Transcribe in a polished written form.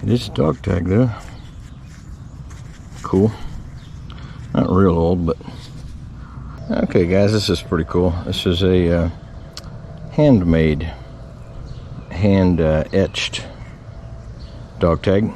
It is a dog tag though. Cool. Not real old, but okay, guys, this is pretty cool. This is a handmade, hand etched dog tag.